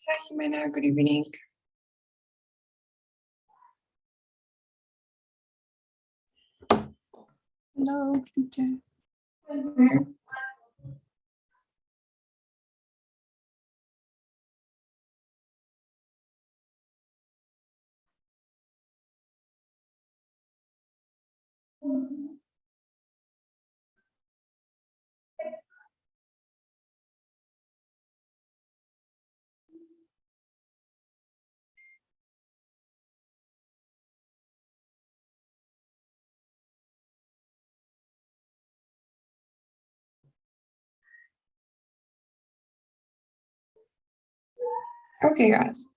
Hi, Jimena. Good evening. Hello, teacher. Okay, guys.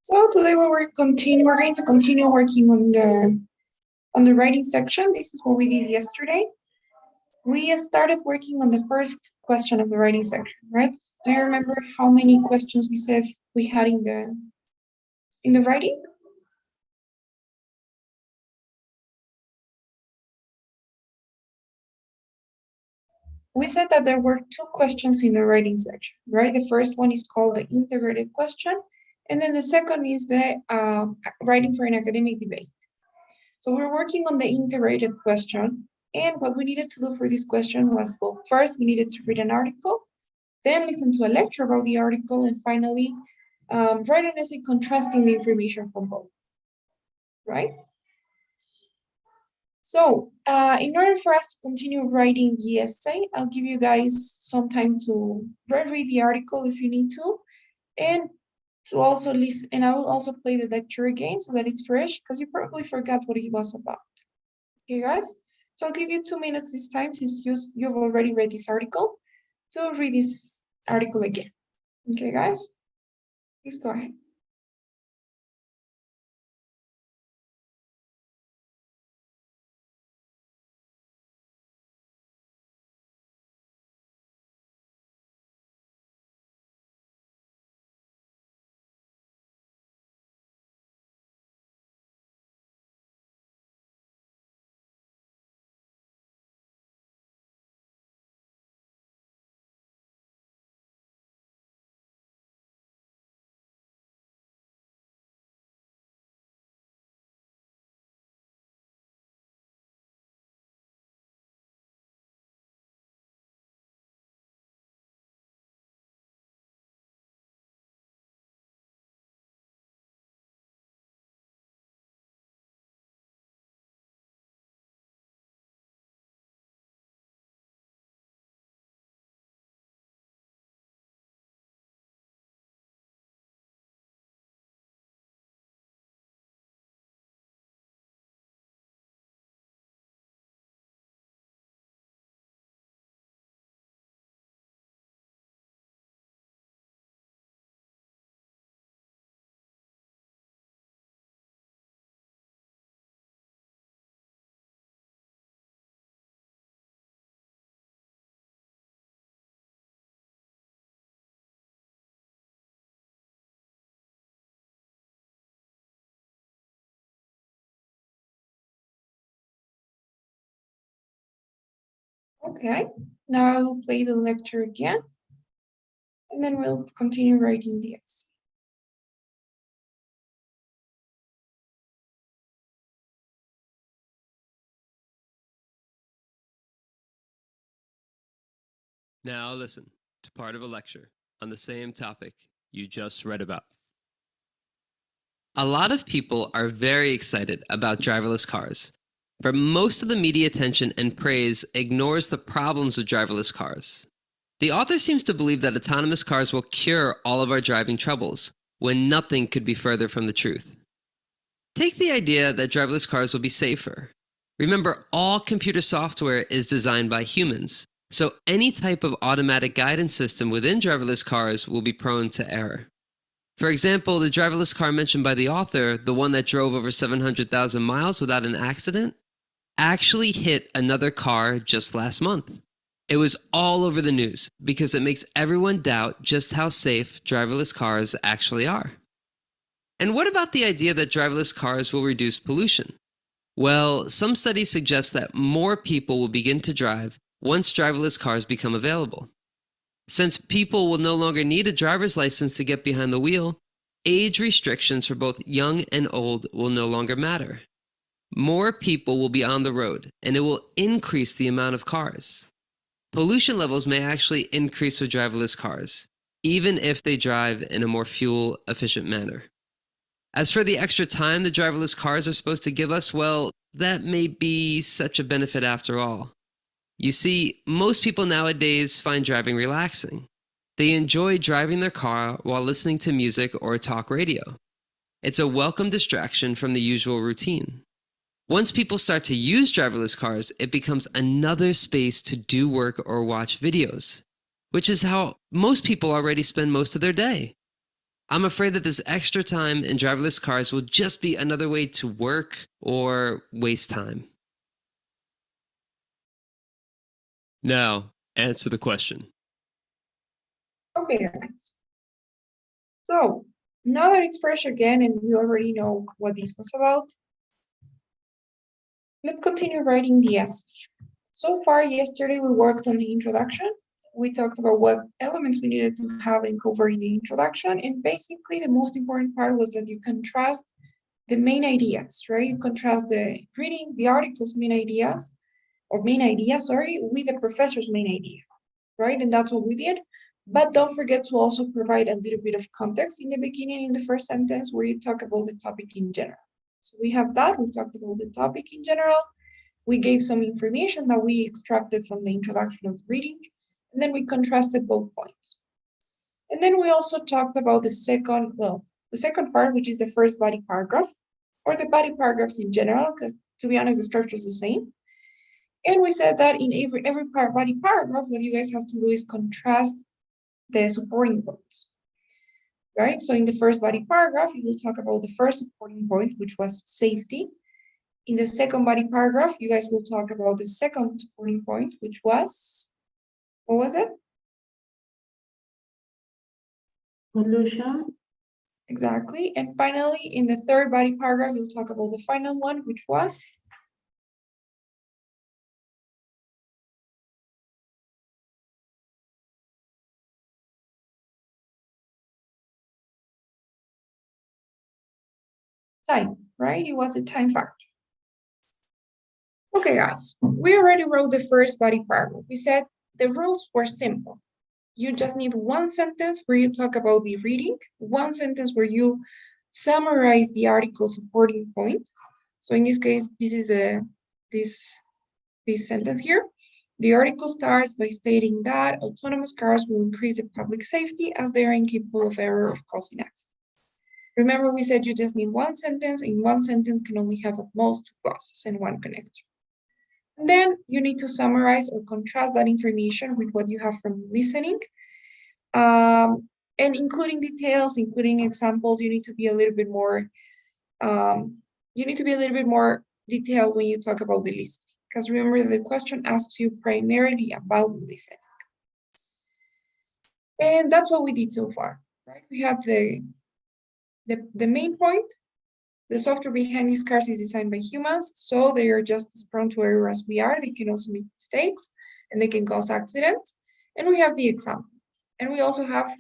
So today we're going to continue working on the writing section. This is what we did yesterday. We started working on the first question of the writing section, right? Do you remember how many questions we said we had in the writing? We said that there were two questions in the writing section, right? The first one is called the integrated question, and then the second is the writing for an academic debate. So we're working on the integrated question, and what we needed to do for this question was, well, first we needed to read an article, then listen to a lecture about the article, and finally write an essay contrasting the information from both, right? So in order for us to continue writing the essay, I'll give you guys some time to reread the article if you need to, and to also listen, and I will also play the lecture again so that it's fresh, because you probably forgot what it was about. Okay, guys? So I'll give you 2 minutes this time, since you've already read this article, to read this article again. Okay, guys? Please go ahead. Okay, now I will play the lecture again, and then we'll continue writing the essay. Now listen to part of a lecture on the same topic you just read about. A lot of people are very excited about driverless cars, but most of the media attention and praise ignores the problems with driverless cars. The author seems to believe that autonomous cars will cure all of our driving troubles, when nothing could be further from the truth. Take the idea that driverless cars will be safer. Remember, all computer software is designed by humans, so any type of automatic guidance system within driverless cars will be prone to error. For example, the driverless car mentioned by the author, the one that drove over 700,000 miles without an accident, actually hit another car just last month. It was all over the news because it makes everyone doubt just how safe driverless cars actually are. And what about the idea that driverless cars will reduce pollution? Well, some studies suggest that more people will begin to drive once driverless cars become available. Since people will no longer need a driver's license to get behind the wheel, age restrictions for both young and old will no longer matter. More people will be on the road, and it will increase the amount of cars. Pollution levels may actually increase with driverless cars, even if they drive in a more fuel-efficient manner. As for the extra time the driverless cars are supposed to give us, well, that may be such a benefit after all. You see, most people nowadays find driving relaxing. They enjoy driving their car while listening to music or talk radio. It's a welcome distraction from the usual routine. Once people start to use driverless cars, it becomes another space to do work or watch videos, which is how most people already spend most of their day. I'm afraid that this extra time in driverless cars will just be another way to work or waste time. Now, answer the question. Okay, guys. So now that it's fresh again and you already know what this was about, let's continue writing the essay. So far, yesterday we worked on the introduction. We talked about what elements we needed to have and cover in the introduction. And basically, the most important part was that you contrast the main ideas, right? You contrast the reading, the article's main ideas, or main idea, sorry, with the professor's main idea, right? And that's what we did. But don't forget to also provide a little bit of context in the beginning, in the first sentence, where you talk about the topic in general. So we have that, we talked about the topic in general. We gave some information that we extracted from the introduction of reading, and then we contrasted both points. And then we also talked about the second part, which is the first body paragraph, or the body paragraphs in general, because to be honest, the structure is the same. And we said that in every body paragraph, what you guys have to do is contrast the supporting points, right? So in the first body paragraph, you will talk about the first supporting point, which was safety. In the second body paragraph, you guys will talk about the second supporting point, which was, what was it? Pollution. Exactly. And finally, in the third body paragraph, you'll talk about the final one, which was? Time, right? It was a time factor. Okay, guys, we already wrote the first body paragraph. We said the rules were simple. You just need one sentence where you talk about the reading, one sentence where you summarize the article supporting point. So in this case, this is this sentence here. The article starts by stating that autonomous cars will increase the public safety as they are incapable of error of causing accidents. Remember, we said you just need one sentence, and one sentence can only have at most two clauses and one connector. And then you need to summarize or contrast that information with what you have from listening. And including details, including examples, you need to be a little bit more detailed when you talk about the listening. Because remember, the question asks you primarily about the listening. And that's what we did so far, right? We had the main point. The software behind these cars is designed by humans, so they are just as prone to error as we are. They can also make mistakes, and they can cause accidents. And we have the example. And we also have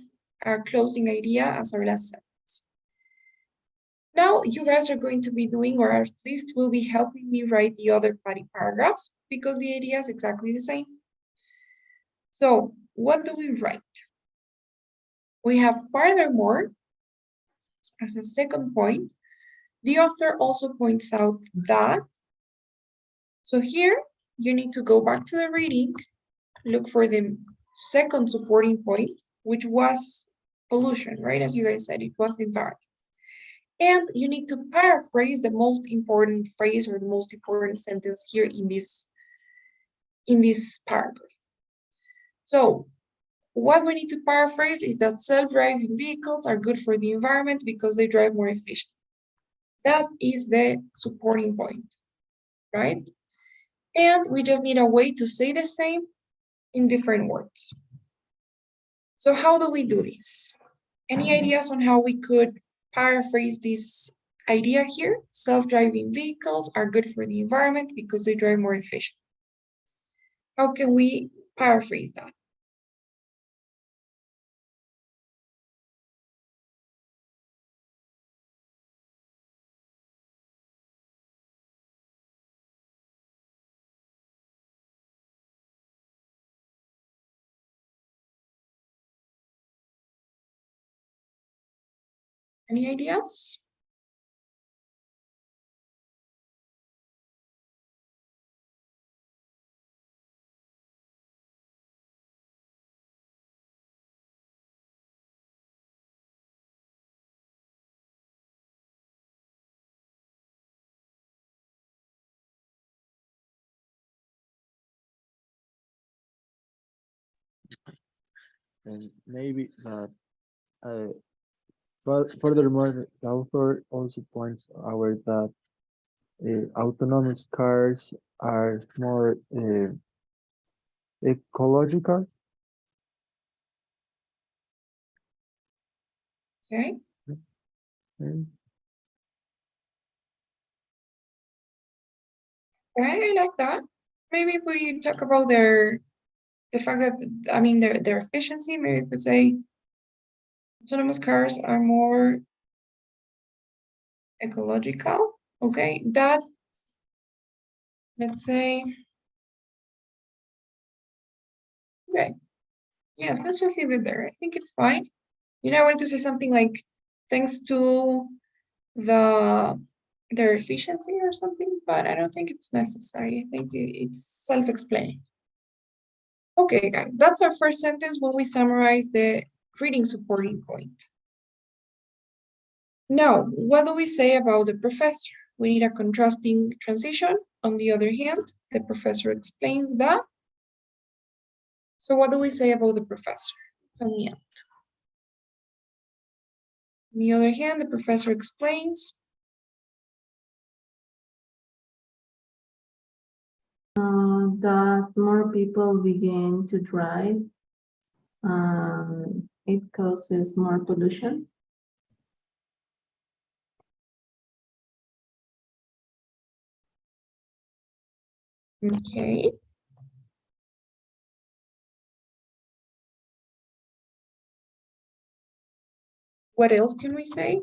our closing idea as our last sentence. Now, you guys are going to be doing, or at least will be helping me write the other body paragraphs, because the idea is exactly the same. So, what do we write? We have furthermore, as a second point, the author also points out that, so here you need to go back to the reading, look for the second supporting point, which was pollution, right? As you guys said, it was the environment. And you need to paraphrase the most important phrase or the most important sentence here in this paragraph. So what we need to paraphrase is that self-driving vehicles are good for the environment because they drive more efficiently. That is the supporting point, right? And we just need a way to say the same in different words. So how do we do this? Any ideas on how we could paraphrase this idea here? Self-driving vehicles are good for the environment because they drive more efficiently. How can we paraphrase that? Any ideas? And maybe that uh, but furthermore, the author also points out that autonomous cars are more ecological. Okay. Mm, Okay, I like that. Maybe if we talk about the fact that, I mean, their efficiency, maybe we could say autonomous cars are more ecological. Okay, that, let's say, okay, yes, let's just leave it there. I think it's fine. I wanted to say something like, thanks to the their efficiency or something, but I don't think it's necessary. I think it's self-explaining. Okay, guys, that's our first sentence when we summarize the reading supporting point. Now, what do we say about the professor? We need a contrasting transition. On the other hand, the professor explains that. So what do we say about the professor? On the other hand, the professor explains. That more people begin to drive, it causes more pollution. Okay. What else can we say?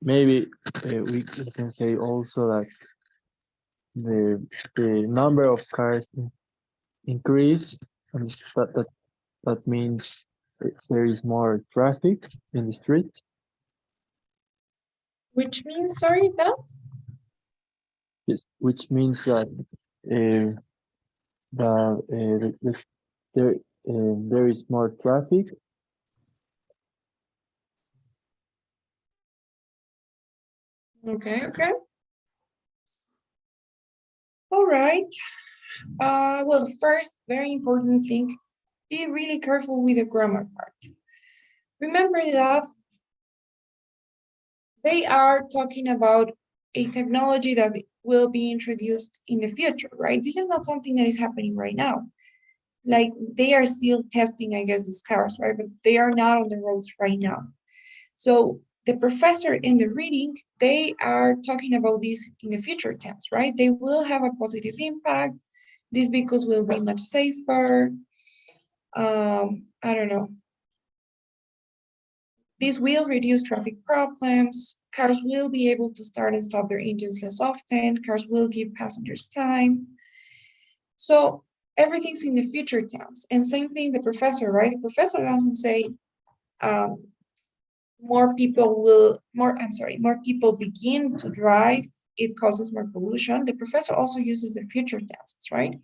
maybe we can say also that the number of cars increase, and that means there is more traffic in the streets. Which means, sorry, that? Yes, which means that uh, there there is more traffic. Okay, okay. All right. Well, first, very important thing, be really careful with the grammar part. Remember that they are talking about a technology that will be introduced in the future, right? This is not something that is happening right now. Like they are still testing, I guess, these cars, right? But they are not on the roads right now. So the professor in the reading, they are talking about this in the future tense, right? They will have a positive impact. These vehicles will be much safer. I don't know. This will reduce traffic problems. Cars will be able to start and stop their engines less often. Cars will give passengers time. So everything's in the future tense. And same thing, the professor, right? The professor doesn't say more people begin to drive, it causes more pollution. The professor also uses the future tenses, right?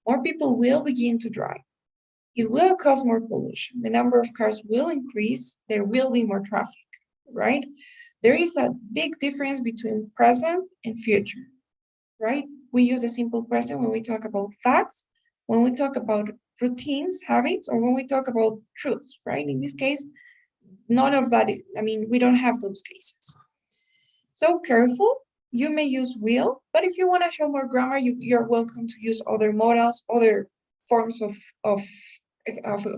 More people will begin to drive. It will cause more pollution. The number of cars will increase. There will be more traffic, right? There is a big difference between present and future, right? We use a simple present when we talk about facts, when we talk about routines, habits, or when we talk about truths, right? In this case, none of that is, I mean, we don't have those cases. So careful, you may use will, but if you want to show more grammar, you're welcome to use other modals, other forms of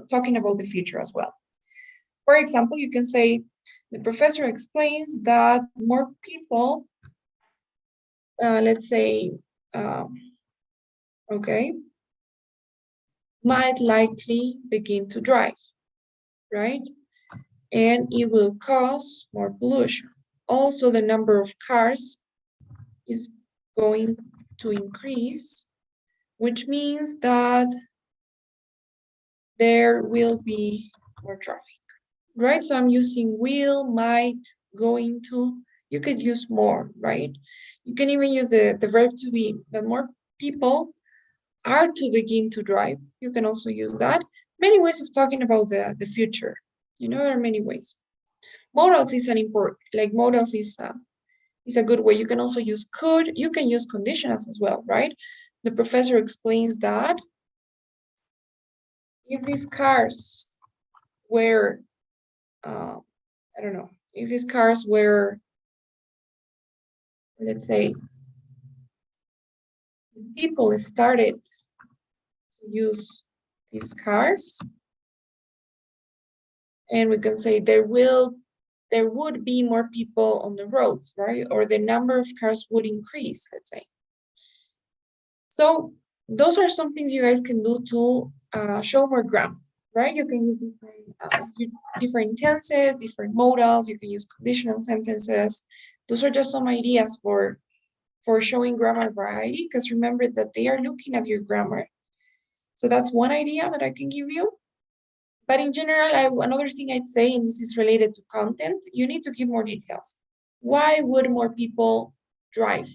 talking about the future as well. For example, you can say, the professor explains that more people, let's say, okay, might likely begin to drive, right? And it will cause more pollution. Also, the number of cars is going to increase, which means that there will be more traffic, right? So I'm using will, might, going to. You could use more, right? You can even use the verb to be, that more people are to begin to drive. You can also use that. Many ways of talking about the future. You know, there are many ways. Modals is an important, like modals is a good way. You can also use could. You can use conditionals as well, right? The professor explains that if these cars were, I don't know, if these cars were, let's say, people started to use these cars, and we can say there would be more people on the roads, right? Or the number of cars would increase, let's say. So those are some things you guys can do to show more grammar, right? You can use different tenses, different modals. You can use conditional sentences. Those are just some ideas for showing grammar variety, because remember that they are looking at your grammar. So that's one idea that I can give you. But in general, another thing I'd say, and this is related to content, you need to give more details. Why would more people drive,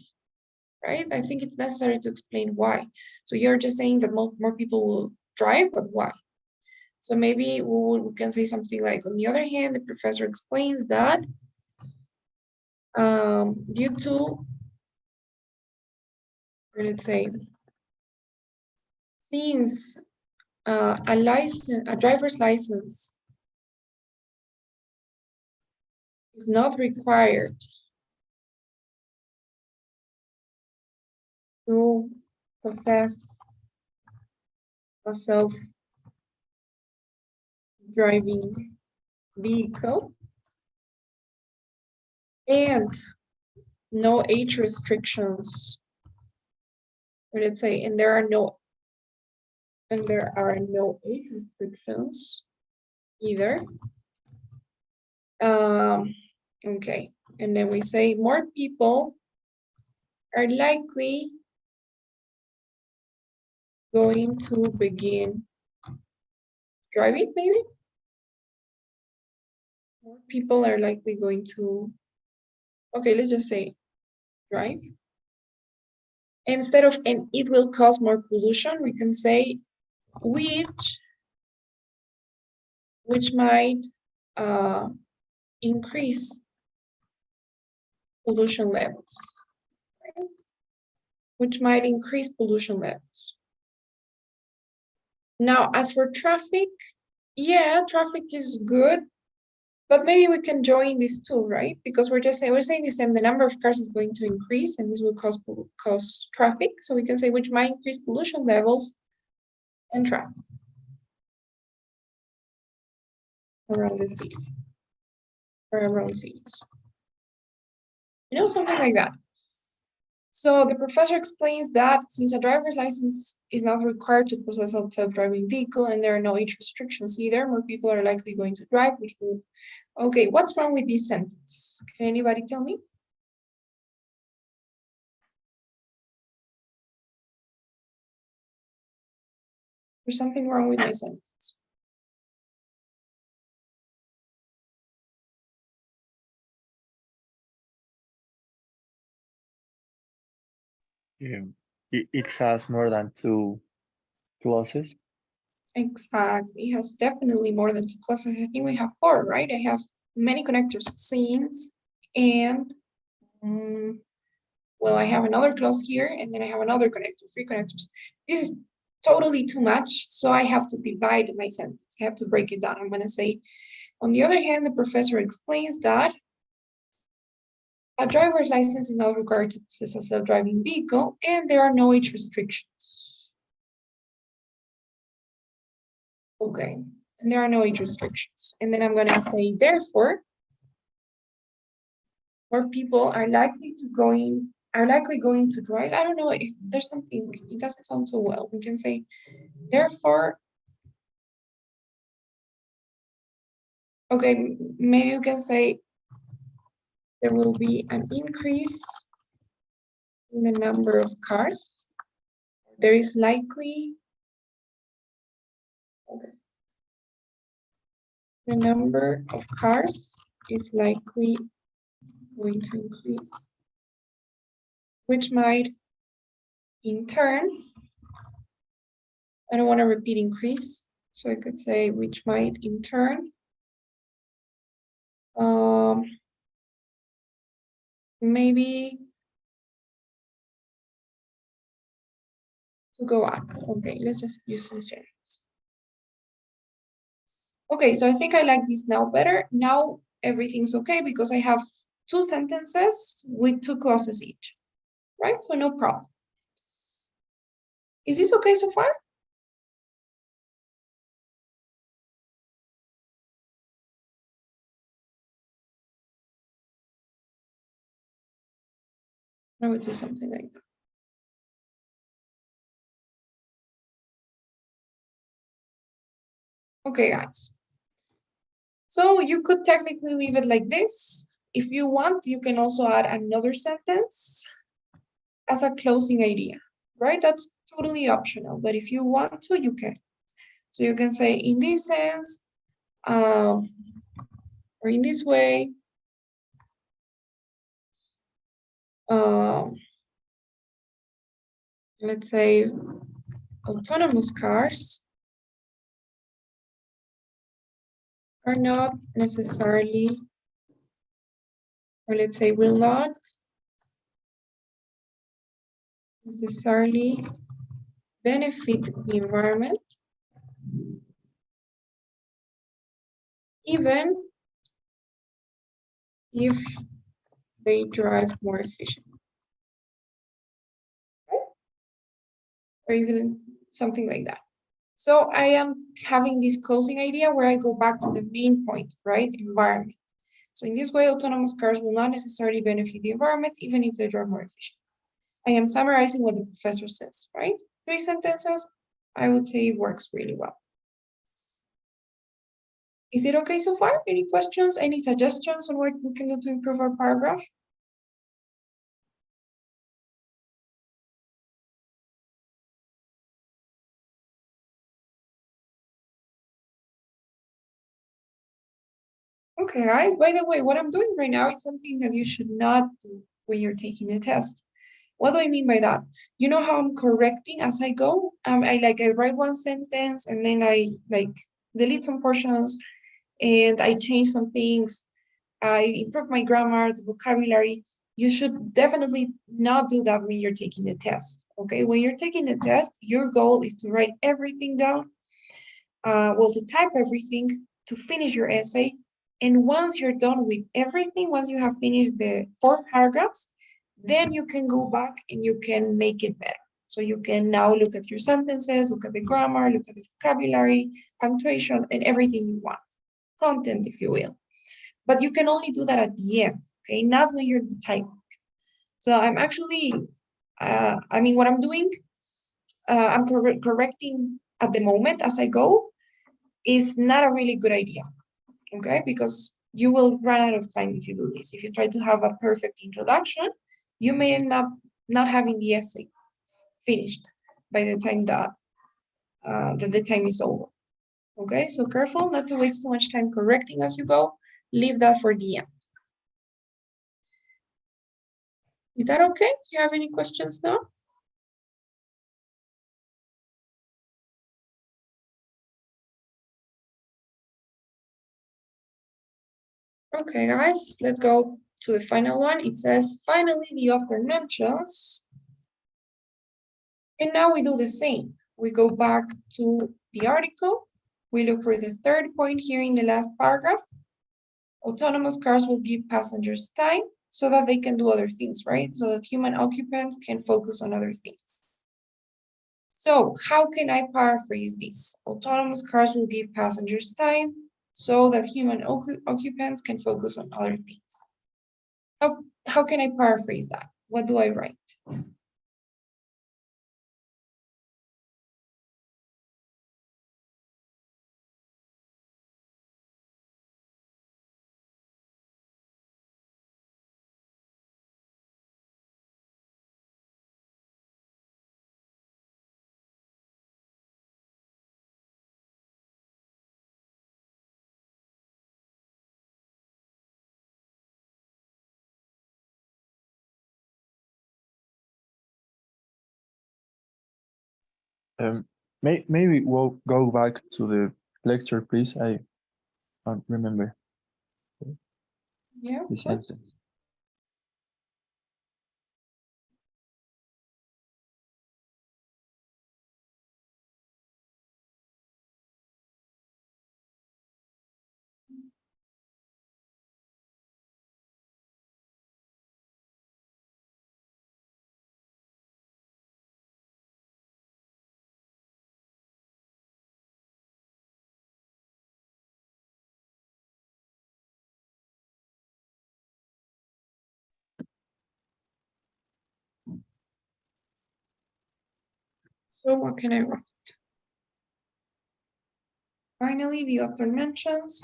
right? I think it's necessary to explain why. So you're just saying that more people will drive, but why? So maybe we can say something like, on the other hand, the professor explains that due to, let's say, since a driver's license is not required to possess a self-driving vehicle, and no age restrictions, or let's say, and there are no age restrictions either. Okay, and then we say more people are likely going to begin driving, maybe? More people are likely going to, okay, let's just say drive. Instead of, and it will cause more pollution, we can say which might increase pollution levels, right? Which might increase pollution levels. Now, as for traffic, yeah, traffic is good, but maybe we can join these two, right? Because we're saying the same, the number of cars is going to increase, and this will cause traffic. So we can say which might increase pollution levels and traffic around the city, or around cities. You know, something like that. So the professor explains that since a driver's license is not required to possess a self-driving vehicle, and there are no age restrictions either, more people are likely going to drive, which will... Okay, what's wrong with this sentence? Can anybody tell me? There's something wrong with my sentence. Yeah. It has more than two clauses. Exactly, it has definitely more than two clauses. I think we have four, right? I have many connectors, since, and, well, I have another clause here, and then I have another connector, three connectors. This is totally too much, so I have to divide my sentence. I have to break it down. I'm gonna say, on the other hand, the professor explains that a driver's license is not required to possess a self-driving vehicle, and there are no age restrictions. Okay, and there are no age restrictions. And then I'm gonna say, therefore, more people are likely to are likely going to drive. I don't know if there's something, it doesn't sound so well. We can say, therefore, okay, maybe you can say there will be an increase in the number of cars. There is likely, okay, the number of cars is likely going to increase, which might in turn, I don't want to repeat increase, so I could say which might in turn maybe to go up. Okay, let's just use some synonyms. Okay, so I think I like this now better. Now everything's okay because I have two sentences with two clauses each, right? So no problem. Is this okay so far? I would do something like that. Okay, guys. So you could technically leave it like this. If you want, you can also add another sentence as a closing idea, right? That's totally optional, but if you want to, you can. So you can say in this sense, or in this way, let's say autonomous cars are not necessarily, or let's say will not necessarily benefit the environment, even if they drive more efficiently, right? Or even something like that. So I am having this closing idea where I go back to the main point, right? Environment. So in this way, autonomous cars will not necessarily benefit the environment, even if they drive more efficient. I am summarizing what the professor says, right? 3 sentences, I would say it works really well. Is it okay so far? Any questions, any suggestions on what we can do to improve our paragraph? Okay, guys, by the way, what I'm doing right now is something that you should not do when you're taking the test. What do I mean by that? You know how I'm correcting as I go? I write one sentence and then I delete some portions and I change some things. I improve my grammar, the vocabulary. You should definitely not do that when you're taking the test, okay? When you're taking the test, your goal is to write everything down, to type everything, to finish your essay. And once you're done with everything, once you have finished the 4 paragraphs, then you can go back and you can make it better. So you can now look at your sentences, look at the grammar, look at the vocabulary, punctuation, and everything you want. Content, if you will. But you can only do that at the end, okay? Not when you're typing. So I'm actually, what I'm doing, I'm correcting at the moment as I go, is not a really good idea, okay? Because you will run out of time if you do this. If you try to have a perfect introduction, you may end up not having the essay finished by the time that the time is over. Okay, so careful not to waste too much time correcting as you go. Leave that for the end. Is that okay? Do you have any questions now? Okay, guys, let's go to the final one. It says, finally, the author mentions, and now we do the same. We go back to the article. We look for the third point here in the last paragraph. Autonomous cars will give passengers time so that they can do other things, right? So that human occupants can focus on other things. So how can I paraphrase this? Autonomous cars will give passengers time so that human occupants can focus on other things. How can I paraphrase that? what do I write? Maybe we'll go back to the lecture, please. I can't remember Yeah, the of course. sentence. So what can I write? Finally, the author mentions.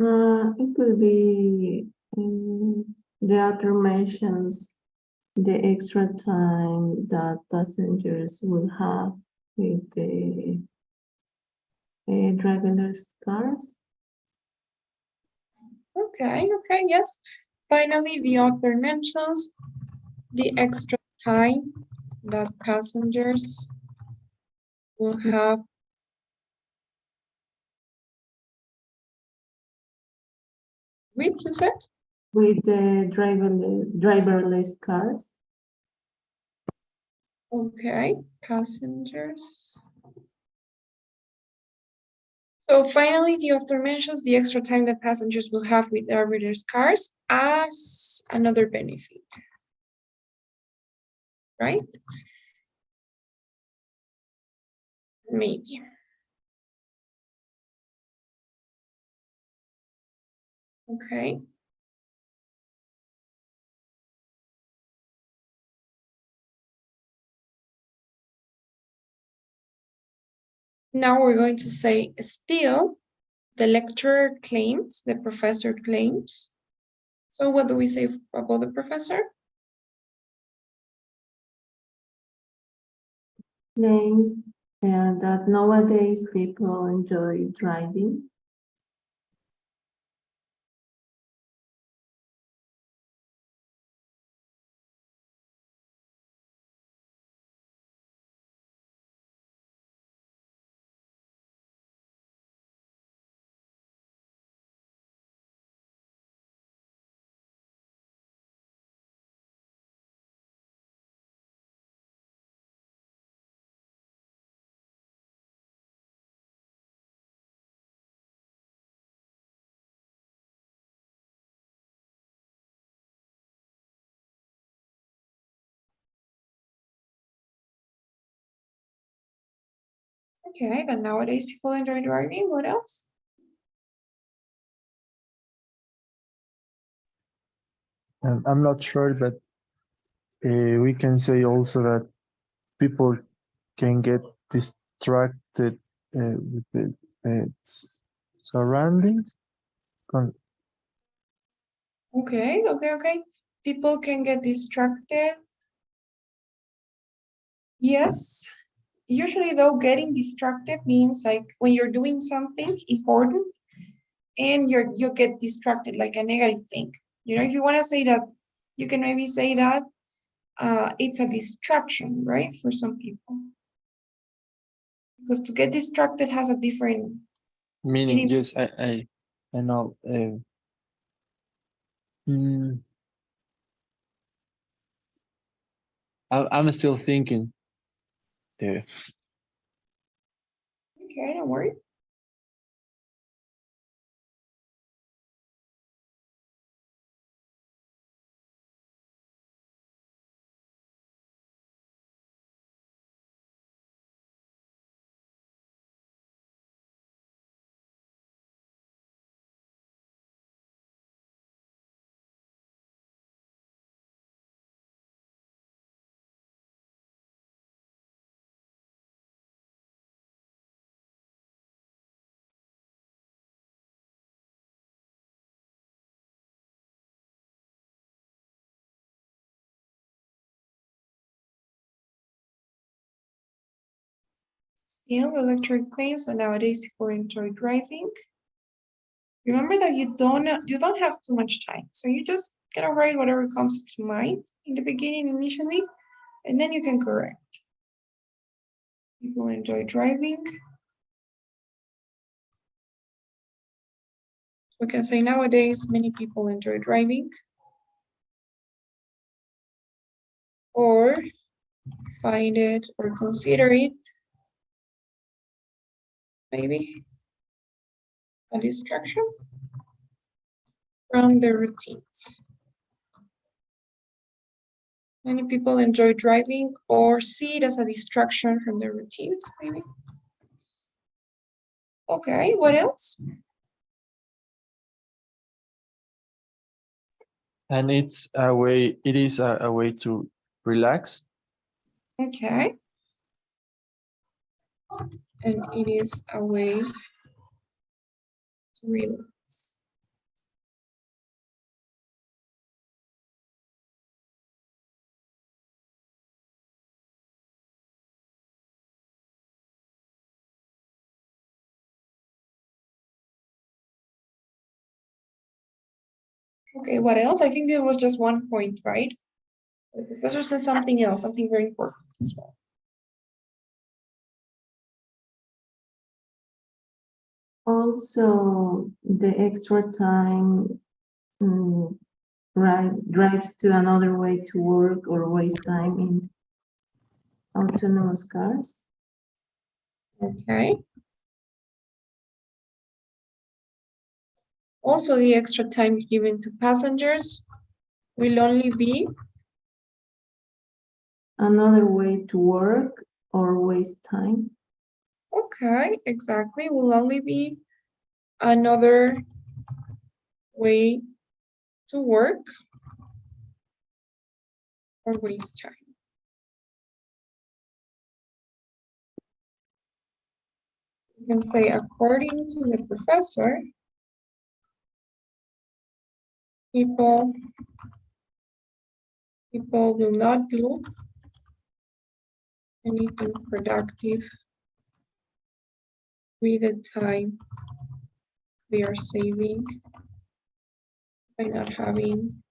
It could be the author mentions the extra time that passengers will have with the driverless cars. Okay, yes. Finally, the author mentions the extra time that passengers will have with, you said? With the driverless cars. Okay, passengers. So finally, the author mentions the extra time that passengers will have with driverless cars as another benefit, right? Maybe. Okay. Now we're going to say still, the lecturer claims, the professor claims. So what do we say about the professor? Claims that nowadays people enjoy driving. Okay, then nowadays people enjoy driving. What else? I'm not sure, but we can say also that people can get distracted with the surroundings. Okay. People can get distracted. Yes. Usually though, getting distracted means like when you're doing something important and you get distracted, like a negative thing. You know, if you want to say that, you can maybe say that it's a distraction, right? For some people. Because to get distracted has a different Meaning, meaning. yes, I know. Mm, I'm still thinking. Yeah. Okay, don't worry. Still, the lecturer claims that nowadays people enjoy driving. Remember that you don't have too much time, so you just gotta write whatever comes to mind in the beginning initially, and then you can correct. People enjoy driving. We can say nowadays many people enjoy driving, or find it or consider it maybe a distraction from their routines. Many people enjoy driving or see it as a distraction from their routines, maybe. Okay, what else? And it is a way to relax. Okay. And it is a way to relax. Okay, what else? I think there was just one point, right? The professor said something else, something very important as well. Also, the extra time drives to another way to work or waste time in autonomous cars. Okay. Also, the extra time given to passengers will only be Another way to work or waste time. okay, exactly. Will only be another way to work or waste time. You can say, according to the professor, people will not do anything productive with the time they are saving by not having,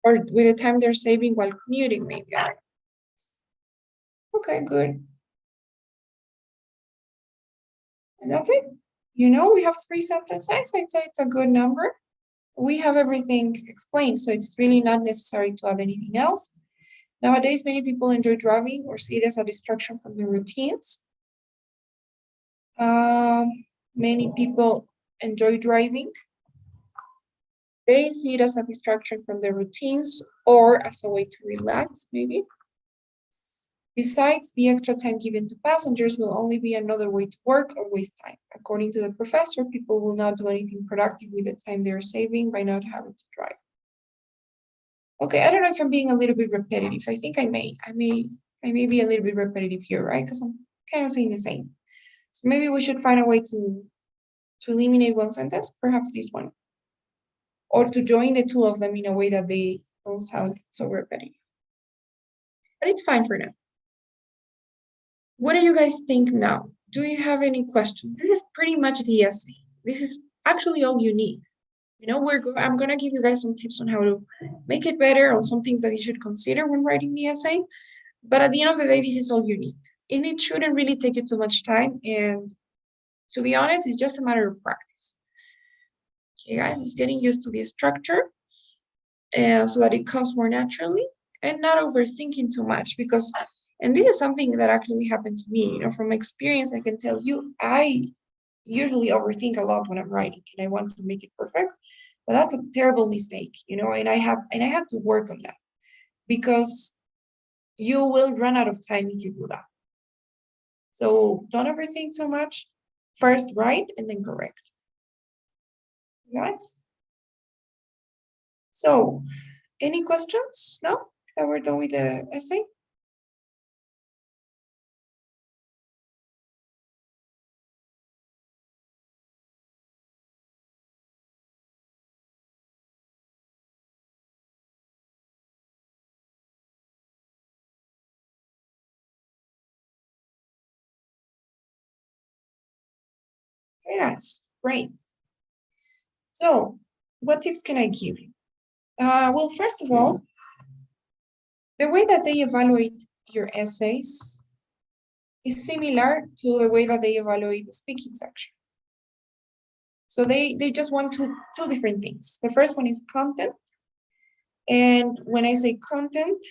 or with the time they're saving while commuting, maybe. Okay, good. And that's it. You know, we have 3 sentences. I'd say it's a good number. We have everything explained, so it's really not necessary to add anything else. Nowadays, many people enjoy driving or see it as a distraction from their routines. Many people enjoy driving. They see it as a distraction from their routines or as a way to relax, maybe. Besides, the extra time given to passengers will only be another way to work or waste time. According to the professor, people will not do anything productive with the time they're saving by not having to drive. Okay, I don't know if I'm being a little bit repetitive. I think I may be a little bit repetitive here, right? Because I'm kind of saying the same. So maybe we should find a way to eliminate one sentence, perhaps this one, or to join the two of them in a way that they don't sound so repetitive. But it's fine for now. What do you guys think now? Do you have any questions? This is pretty much the essay. This is actually all you need. You know, I'm gonna give you guys some tips on how to make it better, or some things that you should consider when writing the essay. But at the end of the day, this is all you need. And it shouldn't really take you too much time. And to be honest, it's just a matter of practice. Okay, guys, it's getting used to the structure. so that it comes more naturally and not overthinking too much. Because, and this is something that actually happened to me, from experience, I can tell you, I usually overthink a lot when I'm writing and I want to make it perfect, but that's a terrible mistake, and I have to work on that, because you will run out of time if you do that. So don't overthink so much. First write and then correct. Guys? So, any questions now that we're done with the essay? Okay, guys, great. So, what tips can I give you? Well, first of all, the way that they evaluate your essays is similar to the way that they evaluate the speaking section. So they just want two different things. The first one is content. And when I say content,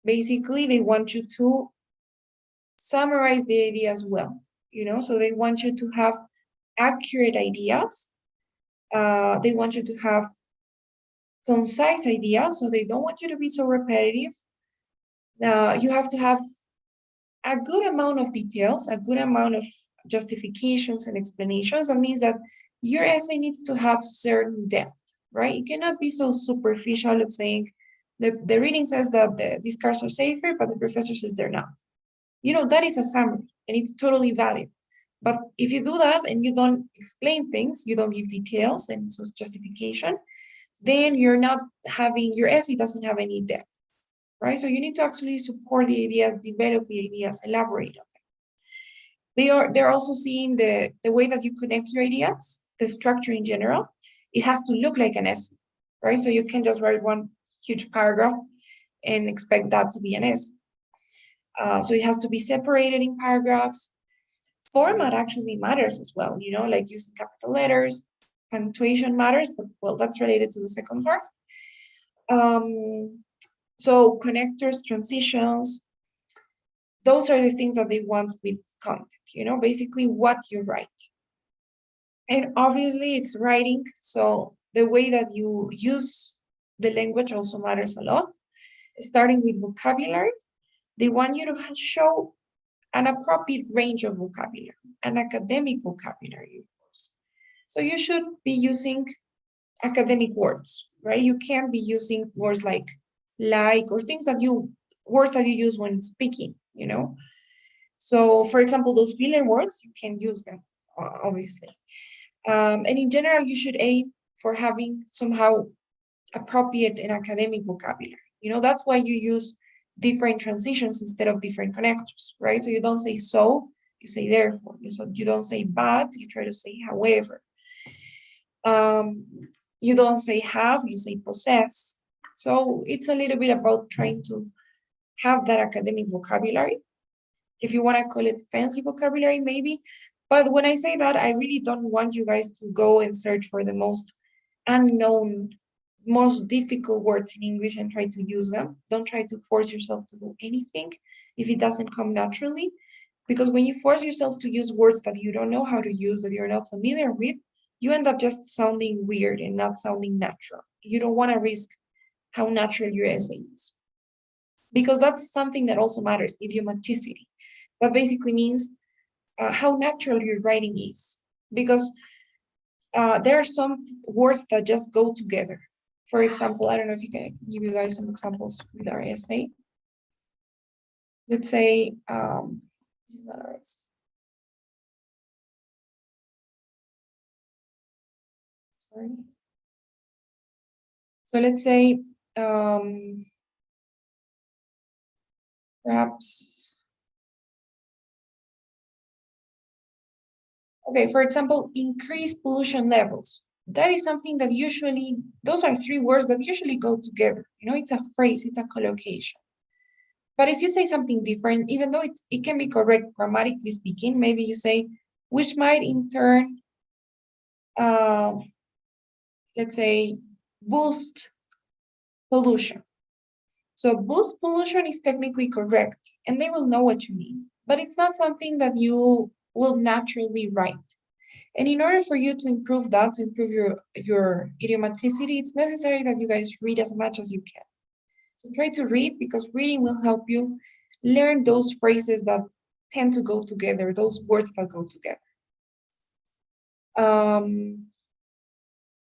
basically they want you to summarize the ideas well, so they want you to have accurate ideas. They want you to have concise ideas, so they don't want you to be so repetitive. You have to have a good amount of details, a good amount of justifications and explanations. That means that your essay needs to have certain depth, right? It cannot be so superficial of saying the reading says that these cars are safer, but the professor says they're not. That is a summary and it's totally valid. But if you do that and you don't explain things, you don't give details and so justification, then your essay doesn't have any depth, right? So you need to actually support the ideas, develop the ideas, elaborate on them. They're also seeing the way that you connect your ideas, the structure in general. It has to look like an essay, right? So you can just write one huge paragraph and expect that to be an essay. So it has to be separated in paragraphs. Format actually matters as well, like using capital letters, punctuation matters, but well, that's related to the second part. So connectors, transitions, those are the things that they want with content, basically what you write. And obviously it's writing, so the way that you use the language also matters a lot. Starting with vocabulary, they want you to show an appropriate range of vocabulary, an academic vocabulary, of course. So you should be using academic words, right? You can't be using words like or words that you use when speaking, So for example, those filler words, you can use them, obviously. And in general, you should aim for having somehow appropriate and academic vocabulary. That's why you use different transitions instead of different connectors, right? So you don't say so, you say therefore. So you don't say but, you try to say however. You don't say have, you say possess. So it's a little bit about trying to have that academic vocabulary. If you want to call it fancy vocabulary, maybe. But when I say that, I really don't want you guys to go and search for the most unknown, most difficult words in English and try to use them. Don't try to force yourself to do anything if it doesn't come naturally. Because when you force yourself to use words that you don't know how to use, that you're not familiar with, you end up just sounding weird and not sounding natural. You don't want to risk how natural your essay is. Because that's something that also matters, idiomaticity. That basically means how natural your writing is. Because there are some words that just go together. For example, I don't know if you can give you guys some examples with our essay. Let's say, this is not our essay. Sorry. So let's say, perhaps, okay, for example, increase pollution levels. That is something that usually, those are three words that usually go together. It's a phrase, it's a collocation. But if you say something different, even though it can be correct grammatically speaking, maybe you say, which might in turn, let's say, boost pollution. So boost pollution is technically correct, and they will know what you mean, but it's not something that you will naturally write. And in order for you to improve that, to improve your idiomaticity, it's necessary that you guys read as much as you can. So try to read, because reading will help you learn those phrases that tend to go together, those words that go together.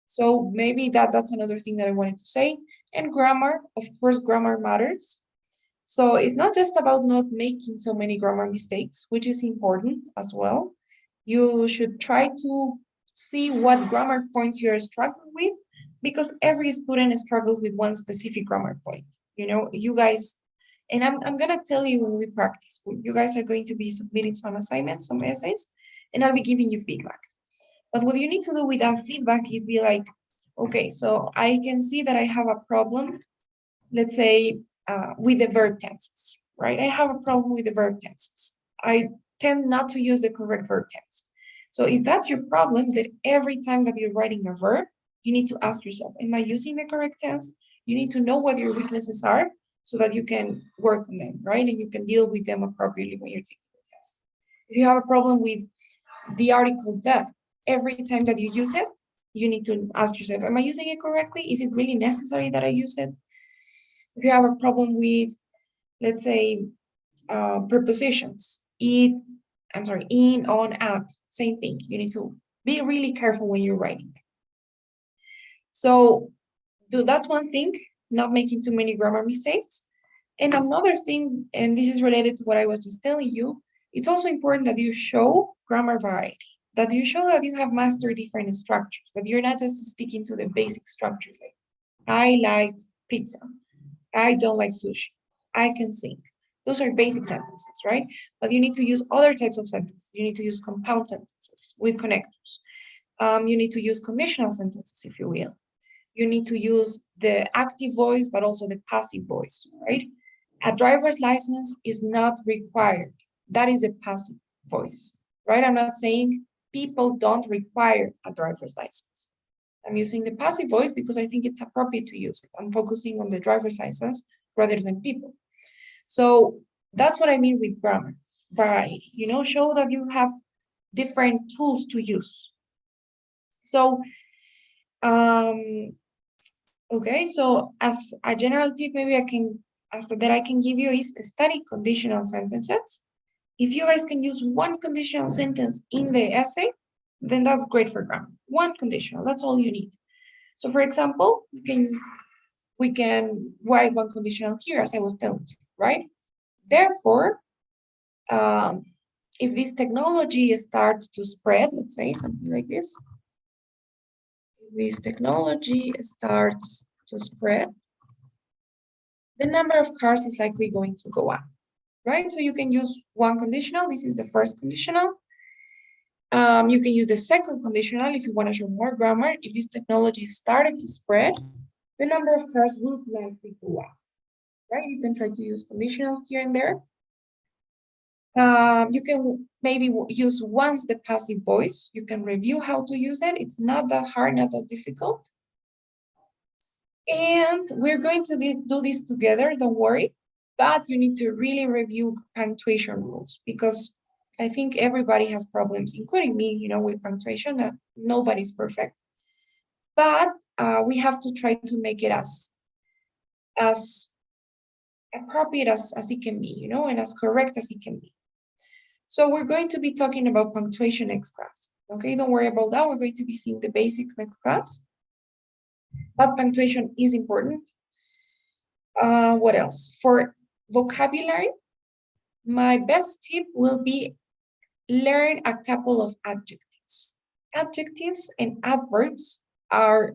So maybe that's another thing that I wanted to say. And grammar, of course, grammar matters. So it's not just about not making so many grammar mistakes, which is important as well. You should try to see what grammar points you're struggling with, because every student struggles with one specific grammar point. You know, you guys, and I'm gonna tell you when we practice, you guys are going to be submitting some assignments, some essays, and I'll be giving you feedback. But what you need to do with that feedback is be like, okay, so I can see that I have a problem, let's say, with the verb tenses, right? I have a problem with the verb tenses. I tend not to use the correct verb tense. So if that's your problem, then every time that you're writing a verb, you need to ask yourself, am I using the correct tense? You need to know what your weaknesses are so that you can work on them, right? And you can deal with them appropriately when you're taking the test. If you have a problem with the article the, every time that you use it, you need to ask yourself, am I using it correctly? Is it really necessary that I use it? If you have a problem with, let's say, prepositions, in, on, at, same thing. You need to be really careful when you're writing. So that's one thing, not making too many grammar mistakes. And another thing, and this is related to what I was just telling you, it's also important that you show grammar variety, that you show that you have mastered different structures, that you're not just sticking to the basic structures like, I like pizza, I don't like sushi, I can sing. Those are basic sentences, right? But you need to use other types of sentences. You need to use compound sentences with connectors. You need to use conditional sentences, if you will. You need to use the active voice, but also the passive voice, right? A driver's license is not required. That is a passive voice, right? I'm not saying people don't require a driver's license. I'm using the passive voice because I think it's appropriate to use it. I'm focusing on the driver's license rather than people. So that's what I mean with grammar variety, you know, show that you have different tools to use. So, okay, so as a general tip, maybe I can give you is study conditional sentences. If you guys can use one conditional sentence in the essay, then that's great for grammar. One conditional, that's all you need. So for example, we can write one conditional here, as I was telling you, right? Therefore, if this technology starts to spread, let's say something like this, if this technology starts to spread, the number of cars is likely going to go up, right? So you can use one conditional. This is the first conditional. You can use the second conditional if you want to show more grammar. If this technology started to spread, the number of cars will likely go up, right? You can try to use conditionals here and there. You can maybe use once the passive voice. You can review how to use it. It's not that hard, not that difficult. And we're going to do this together, don't worry. But you need to really review punctuation rules, because I think everybody has problems, including me, you know, with punctuation. Nobody's perfect. But we have to try to make it as appropriate as it can be, you know, and as correct as it can be. So we're going to be talking about punctuation next class. Okay, don't worry about that. We're going to be seeing the basics next class. But punctuation is important. What else? For vocabulary, my best tip will be learn a couple of adjectives. Adjectives and adverbs are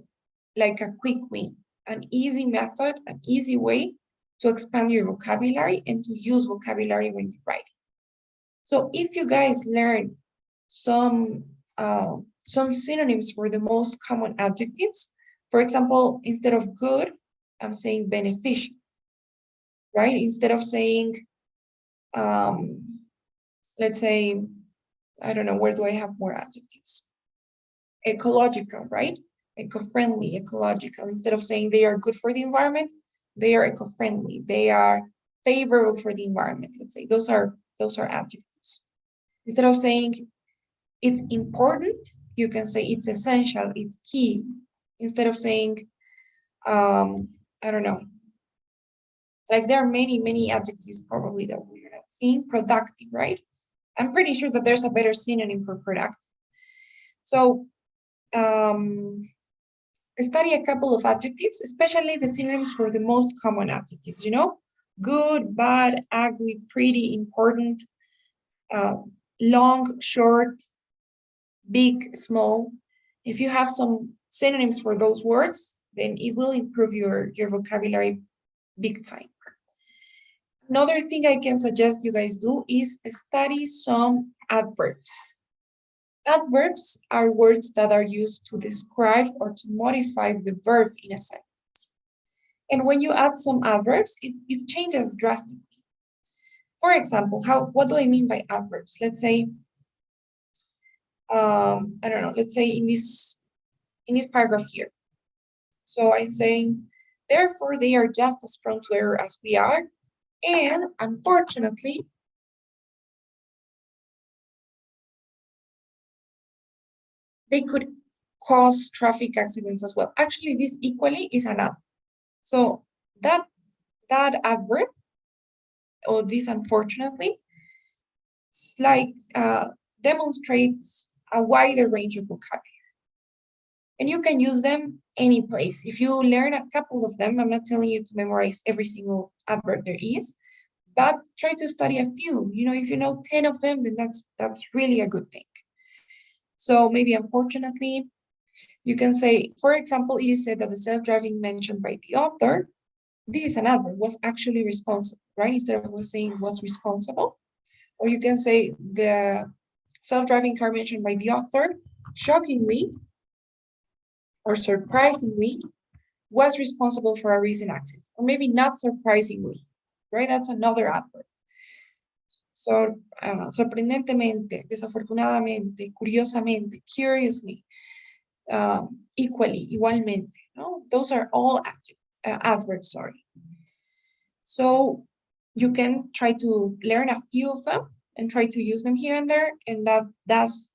like a quick win, an easy method, an easy way to expand your vocabulary and to use vocabulary when you write. So if you guys learn some synonyms for the most common adjectives, for example, instead of good, I'm saying beneficial, right? Instead of saying, let's say, I don't know, where do I have more adjectives? Ecological, right? Eco-friendly, ecological. Instead of saying they are good for the environment, they are eco-friendly, they are favorable for the environment, let's say. Those are adjectives. Instead of saying it's important, you can say it's essential, it's key. Instead of saying, I don't know, like there are many adjectives probably that we're not seeing. Productive, right? I'm pretty sure that there's a better synonym for productive. So study a couple of adjectives, especially the synonyms for the most common adjectives, you know, good, bad, ugly, pretty, important, long, short, big, small. If you have some synonyms for those words, then it will improve your vocabulary big time. Another thing I can suggest you guys do is study some adverbs. Adverbs are words that are used to describe or to modify the verb in a sentence. And when you add some adverbs, it changes drastically. For example, what do I mean by adverbs? Let's say, I don't know, let's say in this paragraph here. So I'm saying, therefore, they are just as prone to error as we are. And unfortunately, they could cause traffic accidents as well. Actually, this equally is an adverb. So that adverb, or this unfortunately, it's like demonstrates a wider range of vocabulary. And you can use them any place. If you learn a couple of them, I'm not telling you to memorize every single adverb there is, but try to study a few. You know, if you know 10 of them, then that's really a good thing. So maybe unfortunately, you can say, for example, it is said that the self-driving mentioned by the author, this is an adverb, was actually responsible, right? Instead of was saying was responsible. Or you can say the self-driving car mentioned by the author, shockingly or surprisingly, was responsible for a recent accident. Or maybe not surprisingly, right? That's another adverb. So, sorprendentemente, desafortunadamente, curiosamente, curiously, equally, igualmente. No? Those are all adverbs, sorry. So you can try to learn a few of them and try to use them here and there, and that does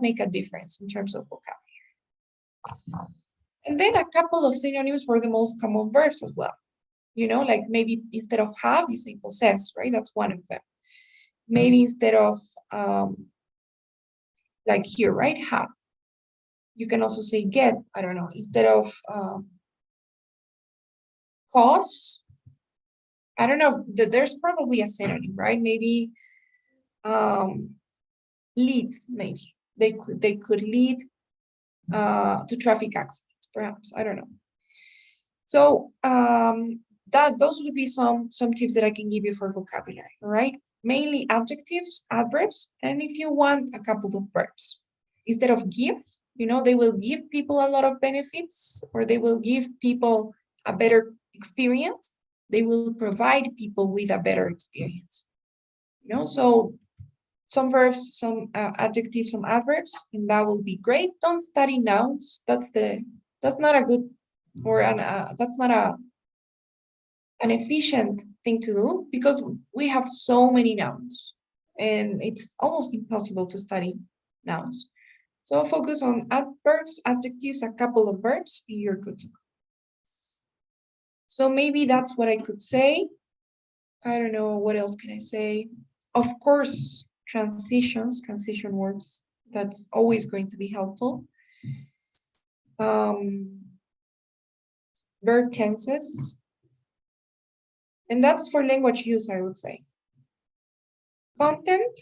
make a difference in terms of vocabulary. And then a couple of synonyms for the most common verbs as well. You know, like maybe instead of have, you say possess, right? That's one of them. Maybe instead of, like here, right, have. You can also say get, I don't know, instead of cause, I don't know, there's probably a synonym, right? Maybe lead, maybe. They could lead to traffic accidents, perhaps, I don't know. So those would be some tips that I can give you for vocabulary, all right? Mainly adjectives, adverbs, and if you want, a couple of verbs. Instead of give, you know, they will give people a lot of benefits, or they will give people a better experience. They will provide people with a better experience. You know, so some verbs, some adjectives, some adverbs, and that will be great. Don't study nouns. That's not a good, or that's not an efficient thing to do, because we have so many nouns and it's almost impossible to study nouns. So focus on adverbs, adjectives, a couple of verbs, and you're good to go. So maybe that's what I could say. I don't know, what else can I say? Of course, transition words, that's always going to be helpful. Verb tenses, and that's for language use, I would say. Content,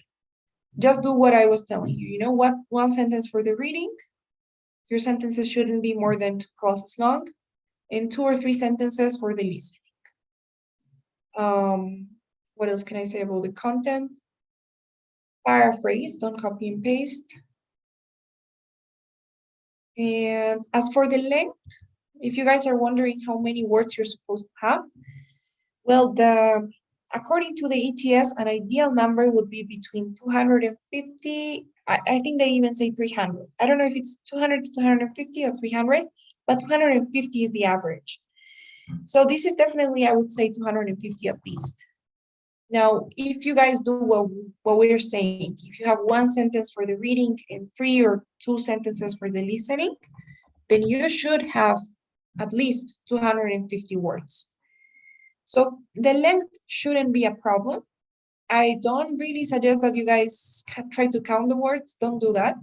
just do what I was telling you. You know what? One sentence for the reading. Your sentences shouldn't be more than 2 clauses long, and 2 or 3 sentences for the listening. What else can I say about the content? Paraphrase, don't copy and paste. And as for the length, if you guys are wondering how many words you're supposed to have, well, according to the ETS, an ideal number would be between 250, I think they even say 300. I don't know if it's 200 to 250 or 300, but 250 is the average. So this is definitely, I would say 250 at least. Now, if you guys do what we're saying, if you have one sentence for the reading and 3 or 2 sentences for the listening, then you should have at least 250 words. So the length shouldn't be a problem. I don't really suggest that you guys try to count the words. Don't do that.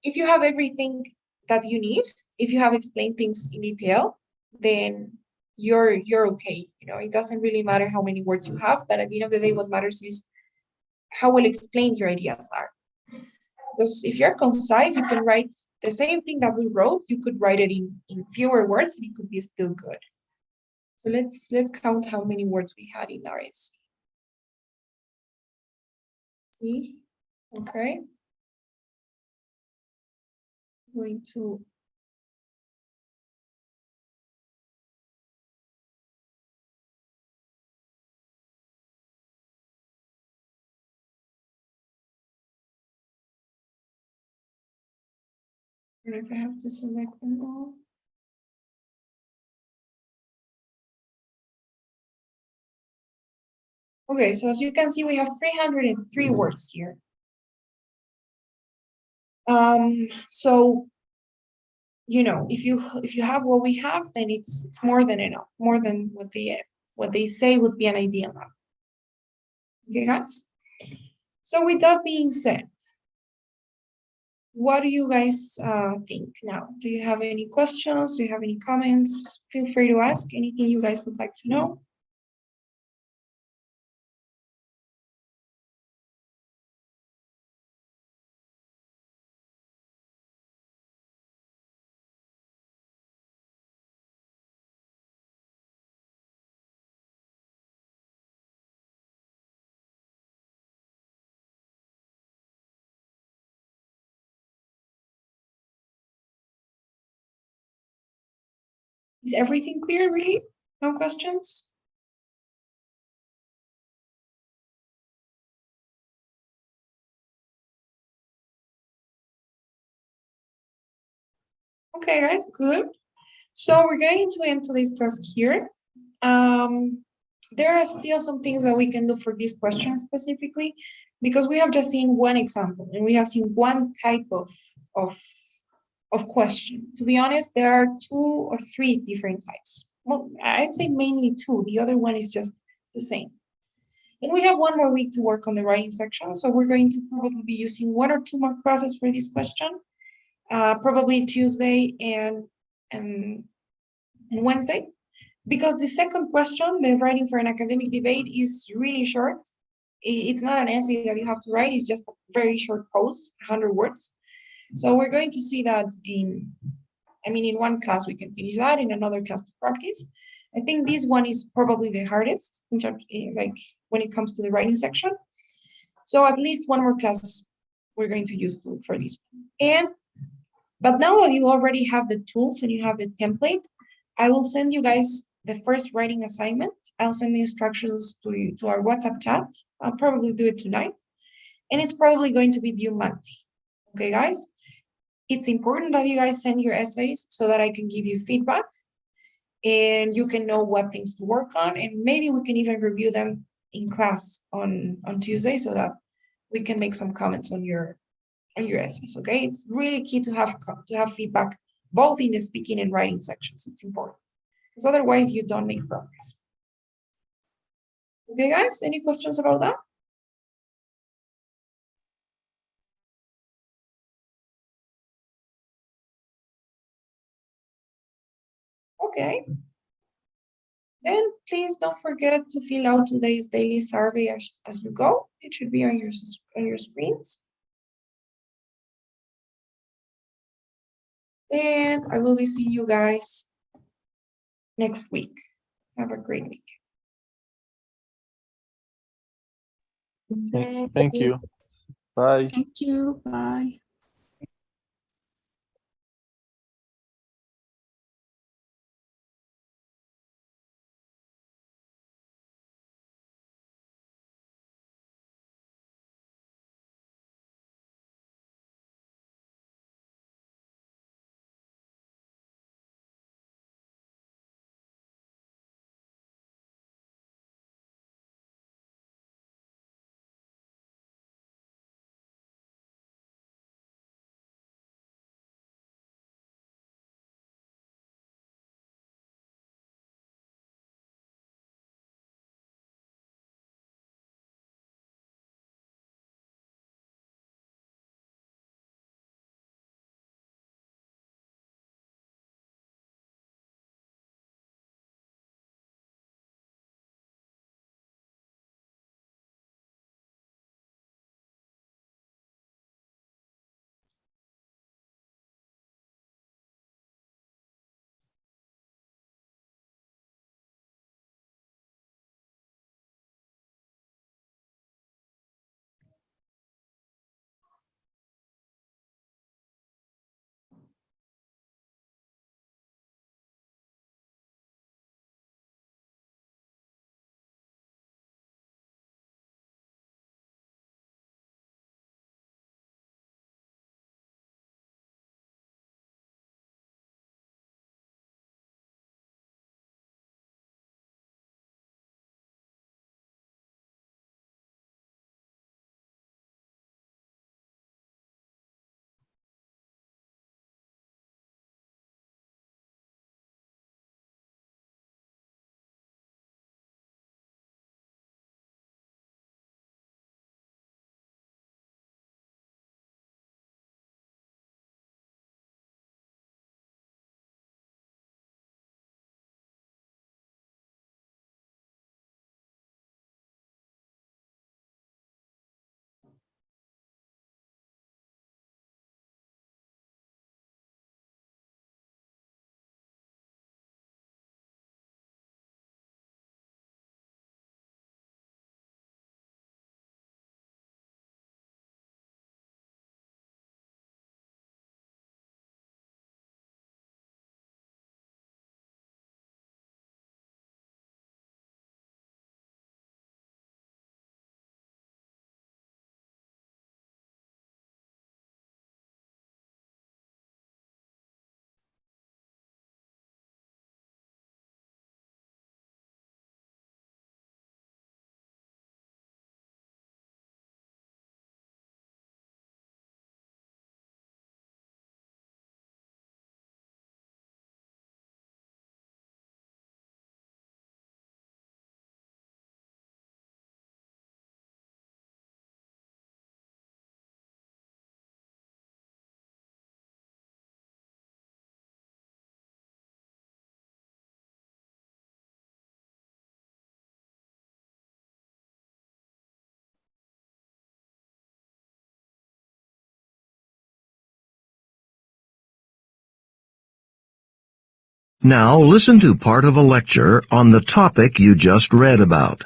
If you have everything that you need, if you have explained things in detail, then you're okay. You know, it doesn't really matter how many words you have, but at the end of the day, what matters is how well explained your ideas are. Because if you're concise, you can write the same thing that we wrote, you could write it in fewer words and it could be still good. So let's count how many words we had in our essay. See? Okay. I'm going to and if I have to select them all. Okay, so as you can see, we have 303 words here. So you know, if you have what we have, then it's more than enough, more than what they say would be an ideal number. Okay, guys. So with that being said, what do you guys think now? Do you have any questions? Do you have any comments? Feel free to ask anything you guys would like to know. Is everything clear, really? No questions? Okay, guys, good. So we're going to end today's task here. There are still some things that we can do for this question specifically, because we have just seen one example and we have seen one type of, of question. To be honest, there are 2 or 3 different types. Well, I'd say mainly 2. The other one is just the same. And we have 1 more week to work on the writing section. So we're going to probably be using 1 or 2 more classes for this question, probably Tuesday and Wednesday. Because the second question, the writing for an academic debate, is really short. It's not an essay that you have to write, it's just a very short post, 100 words. So we're going to see that in 1 class we can finish that, in another class to practice. I think this one is probably the hardest, in terms, like when it comes to the writing section. So at least 1 more class we're going to use for this one. But now that you already have the tools and you have the template, I will send you guys the first writing assignment. I'll send the instructions to our WhatsApp chat. I'll probably do it tonight. And it's probably going to be due Monday. Okay, guys? It's important that you guys send your essays so that I can give you feedback and you can know what things to work on. And maybe we can even review them in class on Tuesday so that we can make some comments on your essays, okay? It's really key to have feedback both in the speaking and writing sections. It's important because otherwise you don't make progress. Okay, guys, any questions about that? Okay. Then please don't forget to fill out today's daily survey as you go. It should be on your screens. And I will be seeing you guys next week. Have a great week. Thank you. Bye. Thank you. Bye. Now listen to part of a lecture on the topic you just read about.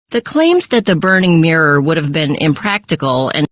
The claims that the burning mirror would have been impractical and